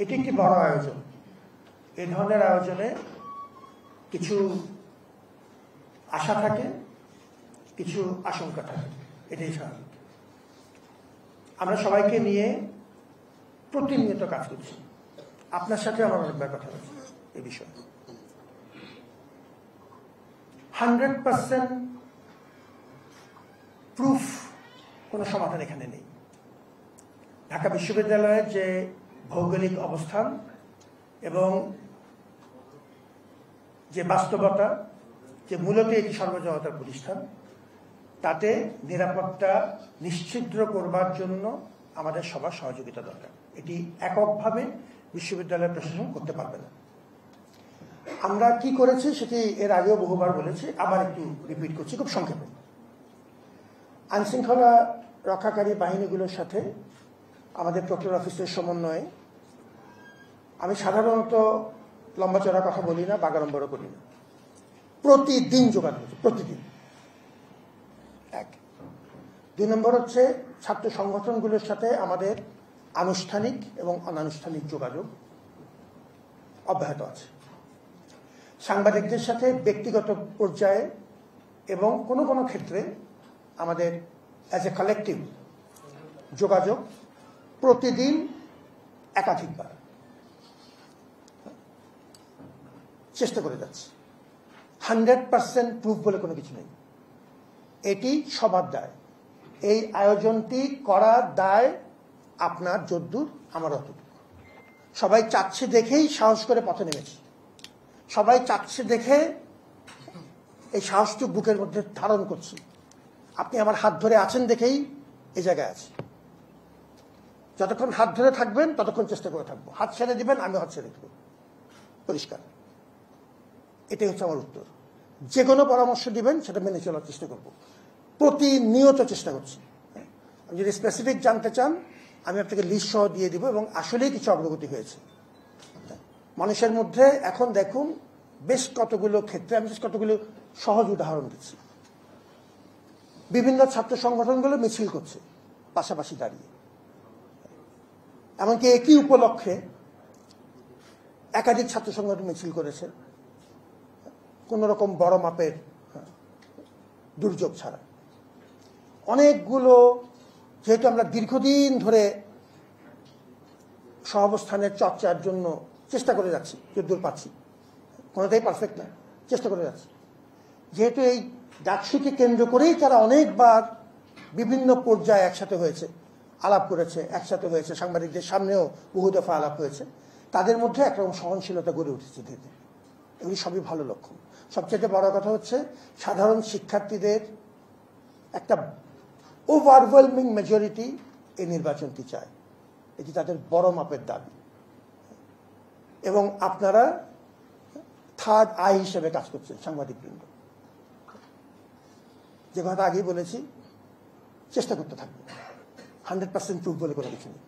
এটি একটি বড় আয়োজন। এই ধরনের আয়োজনে কিছু আশা থাকে, কিছু আশঙ্কা থাকে, এটাই স্বাভাবিক। আমরা সবাইকে নিয়ে প্রতিনিয়ত কাজ করছি। আপনার সাথে আমার অনেকবার কথা হচ্ছে এই বিষয়ে। 100% প্রুফ কোনো সমাধান এখানে নেই। ঢাকা বিশ্ববিদ্যালয়ের যে ভৌগোলিক অবস্থান এবং যে বাস্তবতা, যে মূলত এটি সর্বজনতার প্রতিষ্ঠান, তাতে নিরাপত্তা নিশ্চিদ্র করবার জন্য আমাদের সবার সহযোগিতা দরকার। এটি এককভাবে বিশ্ববিদ্যালয় প্রশাসন করতে পারবে না। আমরা কি করেছি সেটি এর আগেও বহুবার বলেছি, আবার একটু রিপিট করছি খুব সংক্ষেপে। আইনশৃঙ্খলা রক্ষাকারী বাহিনীগুলোর সাথে আমাদের প্রক্টর অফিসের সমন্বয়ে আমি সাধারণত লম্বা চড়া কথা বলি না, বাগাড়ম্বরও করি না। প্রতিদিন যোগাযোগ, প্রতিদিন। এক। 2 নম্বর হচ্ছে ছাত্র সংগঠনগুলোর সাথে আমাদের আনুষ্ঠানিক এবং অনানুষ্ঠানিক যোগাযোগ অব্যাহত আছে। সাংবাদিকদের সাথে ব্যক্তিগত পর্যায়ে এবং কোনো কোনো ক্ষেত্রে আমাদের অ্যাজ এ কালেকটিভ যোগাযোগ প্রতিদিন একাধিকবার চেষ্টা করে যাচ্ছে। 100% প্রুফ বলে কোনো কিছু নেই। এটি সবার দায়। এই আয়োজনটি করার দায় আপনার যদ্দূর, আমার অতদূর। সবাই চাচ্ছে দেখেই সাহস করে পথে নেমেছি। সবাই চাচ্ছে দেখে এই সাহসটুকু বুকের মধ্যে ধারণ করছি। আপনি আমার হাত ধরে আছেন দেখেই এই জায়গায় আছি। যতক্ষণ হাত ধরে থাকবেন ততক্ষণ চেষ্টা করে থাকবো। হাত ছেড়ে দিবেন, আমি হাত ছেড়ে দেব। পরিষ্কার। এটাই হচ্ছে আমার উত্তর। যে কোনো পরামর্শ দিবেন সেটা মেনে চলার চেষ্টা করব। প্রতিনিয়ত চেষ্টা করছি। আপনি যদি স্পেসিফিক জানতে চান আমি আপনাকে লিস্ট সহ দিয়ে দিব, এবং আসলেই কিছু অগ্রগতি হয়েছে মানুষের মধ্যে। এখন দেখুন বেশ কতগুলো ক্ষেত্রে আমি কতগুলো সহজ উদাহরণ দিচ্ছি। বিভিন্ন ছাত্র সংগঠনগুলো মিছিল করছে পাশাপাশি দাঁড়িয়ে, এমনকি একই উপলক্ষে একাধিক ছাত্র সংগঠন মিছিল করেছে, কোন রকম বড় মাপের দুর্যোগ ছাড়া। অনেকগুলো, যেহেতু আমরা দীর্ঘদিন ধরে সহাবস্থানের চর্চার জন্য চেষ্টা করে যাচ্ছি, যদ্দূর পাচ্ছি, কোনোটাই পারফেক্ট না, চেষ্টা করে যাচ্ছি। যেহেতু এই ডাকসুকে কেন্দ্র করেই তারা অনেকবার বিভিন্ন পর্যায়ে একসাথে হয়েছে, আলাপ করেছে, একসাথে হয়েছে, সাংবাদিকদের সামনেও বহু দফা আলাপ হয়েছে, তাদের মধ্যে একরকম সহনশীলতা গড়ে উঠেছে ধীরে ধীরে। এগুলি সবই ভালো লক্ষণ। সবচেয়ে বড় কথা হচ্ছে সাধারণ শিক্ষার্থীদের একটা ওভারওয়েলমিং মেজরিটি এই নির্বাচনটি চায়। এটি তাদের বড় মাপের দাবি, এবং আপনারা থার্ড আই হিসেবে কাজ করছেন সাংবাদিকবৃন্দ। যে কথা আগেই বলেছি, চেষ্টা করতে থাকবে। 100% প্রুফ বলে কোনো কিছু নেই।